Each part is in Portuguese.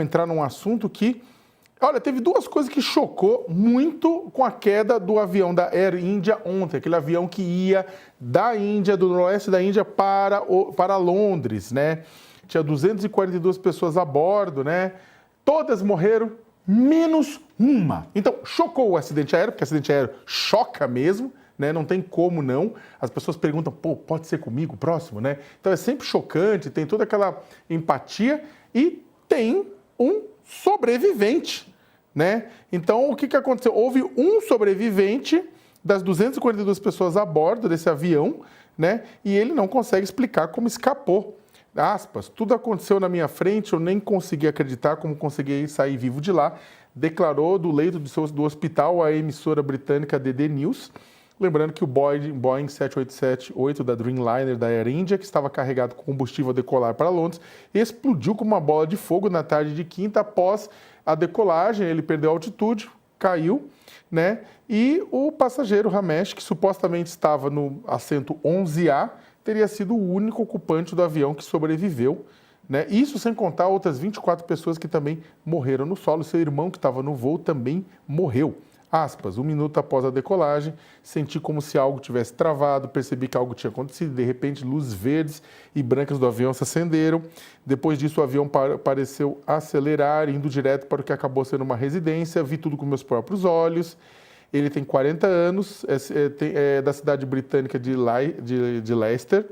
entrar num assunto que, olha, teve duas coisas que chocou muito com a queda do avião da Air India ontem, aquele avião que ia da Índia, do noroeste da Índia para Londres, né? Tinha 242 pessoas a bordo, né? Todas morreram, menos uma. Então, chocou o acidente aéreo, porque acidente aéreo choca mesmo, né? Não tem como não. As pessoas perguntam, pô, pode ser comigo próximo, né? Então é sempre chocante, tem toda aquela empatia e tem um sobrevivente, né? Então, o que aconteceu? Houve um sobrevivente das 242 pessoas a bordo desse avião, né? E ele não consegue explicar como escapou. Aspas, tudo aconteceu na minha frente, eu nem consegui acreditar como consegui sair vivo de lá, declarou do leito do hospital a emissora britânica DD News. Lembrando que o Boeing 787-8 da Dreamliner da Air India, que estava carregado com combustível a decolar para Londres, explodiu como uma bola de fogo na tarde de quinta após a decolagem. Ele perdeu altitude, caiu, né? E o passageiro Ramesh, que supostamente estava no assento 11A, teria sido o único ocupante do avião que sobreviveu, né? Isso sem contar outras 24 pessoas que também morreram no solo. Seu irmão, que estava no voo, também morreu. Aspas, 1 minuto após a decolagem, senti como se algo tivesse travado, percebi que algo tinha acontecido, de repente luzes verdes e brancas do avião se acenderam. Depois disso o avião pareceu acelerar, indo direto para o que acabou sendo uma residência, vi tudo com meus próprios olhos. Ele tem 40 anos, é da cidade britânica de Leicester,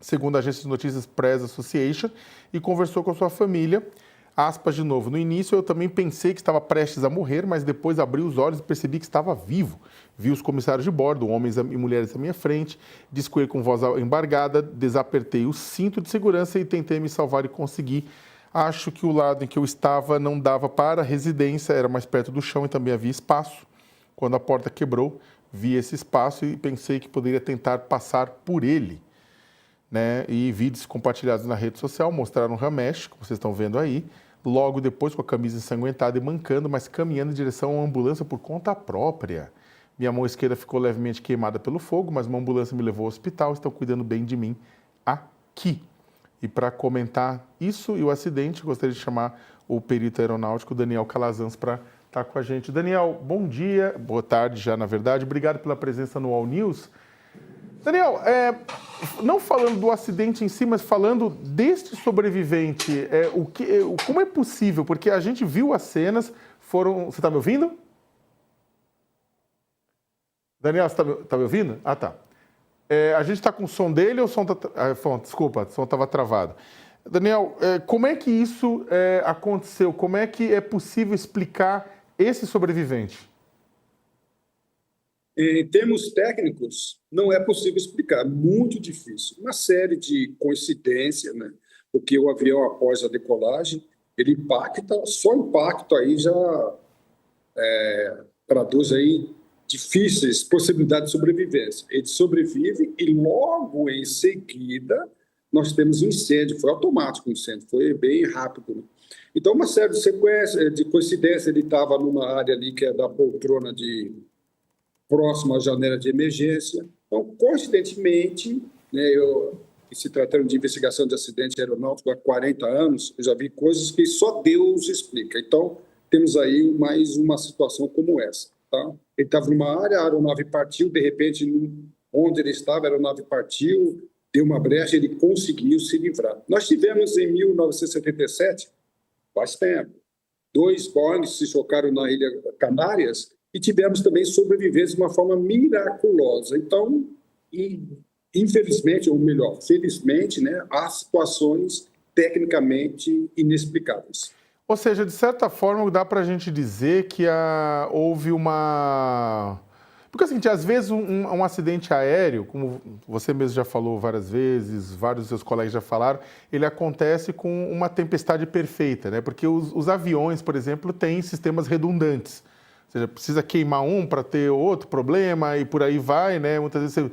segundo a agência de notícias Press Association, e conversou com a sua família. Aspas de novo, no início eu também pensei que estava prestes a morrer, mas depois abri os olhos e percebi que estava vivo. Vi os comissários de bordo, homens e mulheres à minha frente, discuei com voz embargada, desapertei o cinto de segurança e tentei me salvar e consegui. Acho que o lado em que eu estava não dava para a residência, era mais perto do chão e também havia espaço. Quando a porta quebrou, vi esse espaço e pensei que poderia tentar passar por ele, né? E vídeos compartilhados na rede social mostraram Ramesh, como vocês estão vendo aí, logo depois com a camisa ensanguentada e mancando, mas caminhando em direção a uma ambulância por conta própria. Minha mão esquerda ficou levemente queimada pelo fogo, mas uma ambulância me levou ao hospital, estão cuidando bem de mim aqui. E para comentar isso e o acidente, gostaria de chamar o perito aeronáutico Daniel Calazans para estar com a gente. Daniel, bom dia, boa tarde já na verdade, obrigado pela presença no All News. Daniel, não falando do acidente em si, mas falando deste sobrevivente, como é possível? Porque a gente viu as cenas, Você está me ouvindo? Daniel, você está me ouvindo? Ah, tá. A gente está com o som dele ou o som está... desculpa, o som estava travado. Daniel, como é que isso aconteceu? Como é que é possível explicar esse sobrevivente? Em termos técnicos, não é possível explicar, muito difícil. Uma série de coincidências, né? Porque o avião, após a decolagem, ele impacta, só o impacto aí já traduz aí difíceis possibilidades de sobrevivência. Ele sobrevive e logo em seguida nós temos um incêndio. Foi automático o incêndio, foi bem rápido, né? Então, uma série de coincidências, ele estava numa área ali que é da poltrona próximo à janela de emergência. Então, coincidentemente, né, se tratando de investigação de acidente aeronáutico há 40 anos, eu já vi coisas que só Deus explica. Então, temos aí mais uma situação como essa. Tá? Ele estava numa área, a aeronave partiu, de repente, onde ele estava, a aeronave partiu, deu uma brecha, ele conseguiu se livrar. Nós tivemos, em 1977, faz tempo, 2 Boeing se chocaram na Ilha Canárias, e tivemos também sobrevivência de uma forma miraculosa. Então, infelizmente, ou melhor, felizmente, né, há situações tecnicamente inexplicáveis. Ou seja, de certa forma, dá para a gente dizer que houve uma... Porque, assim, às vezes um acidente aéreo, como você mesmo já falou várias vezes, vários dos seus colegas já falaram, ele acontece com uma tempestade perfeita, né? Porque os aviões, por exemplo, têm sistemas redundantes. Ou seja, precisa queimar um para ter outro problema e por aí vai, né? Muitas vezes você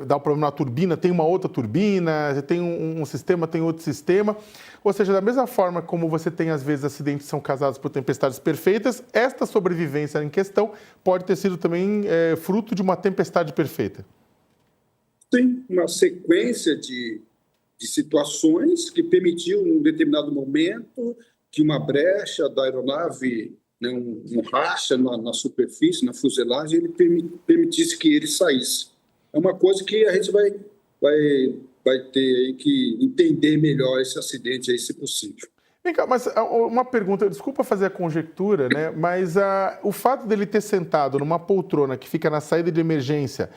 dá um problema na turbina, tem uma outra turbina, você tem um sistema, tem outro sistema. Ou seja, da mesma forma como você tem, às vezes, acidentes que são causados por tempestades perfeitas, esta sobrevivência em questão pode ter sido também fruto de uma tempestade perfeita. Sim, uma sequência de situações que permitiu, num determinado momento, que uma brecha da aeronave, né, um racha na superfície, na fuselagem, ele permitisse que ele saísse. É uma coisa que a gente vai ter que entender melhor esse acidente aí, se possível. Vem cá, mas uma pergunta, desculpa fazer a conjectura, né? Mas o fato dele ter sentado numa poltrona que fica na saída de emergência,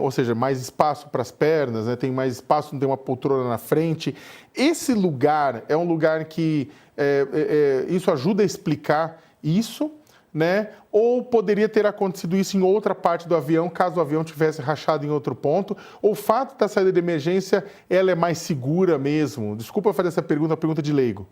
ou seja, mais espaço para as pernas, né? Tem mais espaço, não tem uma poltrona na frente. Esse lugar é um lugar que isso ajuda a explicar isso, né? Ou poderia ter acontecido isso em outra parte do avião, caso o avião tivesse rachado em outro ponto? Ou o fato da saída de emergência, ela é mais segura mesmo? Desculpa fazer essa pergunta, uma pergunta de leigo.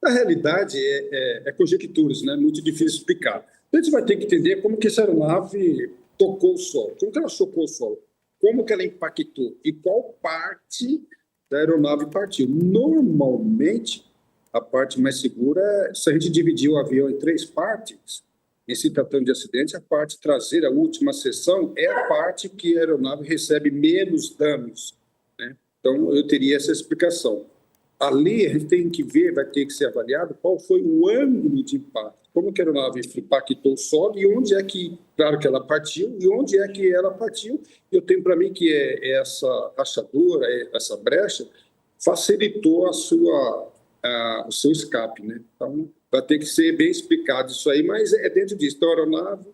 Na realidade, é conjecturas, né? Muito difícil explicar. A gente vai ter que entender como que essa aeronave tocou o solo, como que ela chocou o solo, como que ela impactou e qual parte da aeronave partiu. Normalmente, a parte mais segura é, se a gente dividir o avião em 3 partes, em se tratando de acidente, a parte traseira, a última seção, é a parte que a aeronave recebe menos danos, né? Então, eu teria essa explicação. Ali, a gente tem que ver, vai ter que ser avaliado qual foi o ângulo de impacto, como que a aeronave impactou o solo e onde é que, claro que ela partiu, e onde é que ela partiu. Eu tenho para mim que essa rachadura, essa brecha, facilitou o seu escape, né? Então, vai ter que ser bem explicado isso aí, mas é dentro disso. Então, a aeronave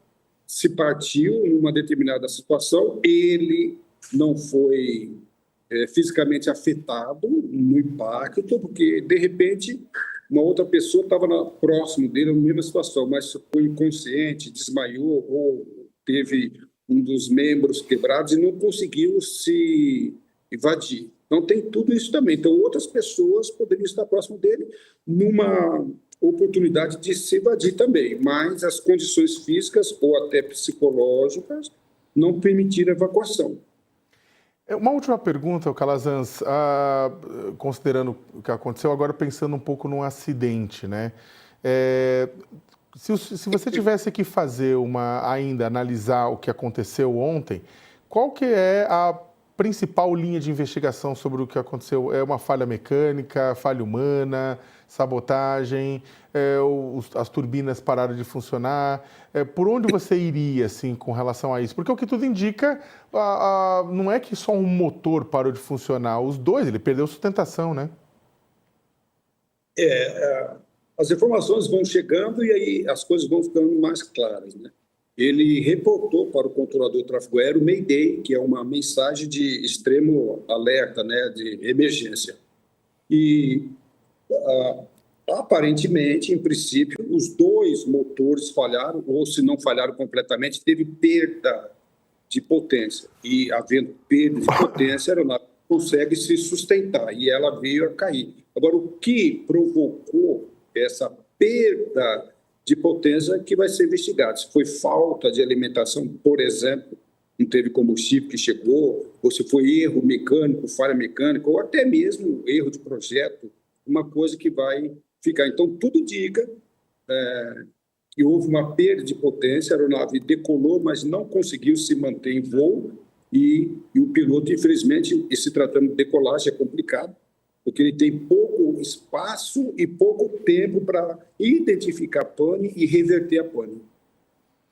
se partiu em uma determinada situação, ele não foi fisicamente afetado no impacto, porque, de repente, uma outra pessoa estava próximo dele, na mesma situação, mas foi inconsciente, desmaiou ou teve um dos membros quebrados e não conseguiu se evadir. Então, tem tudo isso também. Então, outras pessoas poderiam estar próximo dele numa oportunidade de se evadir também, mas as condições físicas ou até psicológicas não permitiram a evacuação. Uma última pergunta, Calazans, considerando o que aconteceu, agora pensando um pouco num acidente, né? Se você tivesse que fazer analisar o que aconteceu ontem, qual que é a principal linha de investigação sobre o que aconteceu? É uma falha mecânica, falha humana, sabotagem, as turbinas pararam de funcionar? Por onde você iria, assim, com relação a isso? Porque o que tudo indica, não é que só um motor parou de funcionar, os dois, ele perdeu sustentação, né? As informações vão chegando e aí as coisas vão ficando mais claras, né? Ele reportou para o controlador do tráfego aéreo o Mayday, que é uma mensagem de extremo alerta, né, de emergência. E, aparentemente, em princípio, os 2 motores falharam, ou se não falharam completamente, teve perda de potência. E, havendo perda de potência, a aeronave consegue se sustentar e ela veio a cair. Agora, o que provocou essa perda de potência que vai ser investigado? Se foi falta de alimentação, por exemplo, não teve combustível que chegou, ou se foi erro mecânico, falha mecânica, ou até mesmo erro de projeto, uma coisa que vai ficar. Então, tudo indica que houve uma perda de potência, a aeronave decolou, mas não conseguiu se manter em voo, e o piloto, infelizmente, se tratando de decolagem, é complicado, porque ele tem pouco espaço e pouco tempo para identificar a pane e reverter a pane.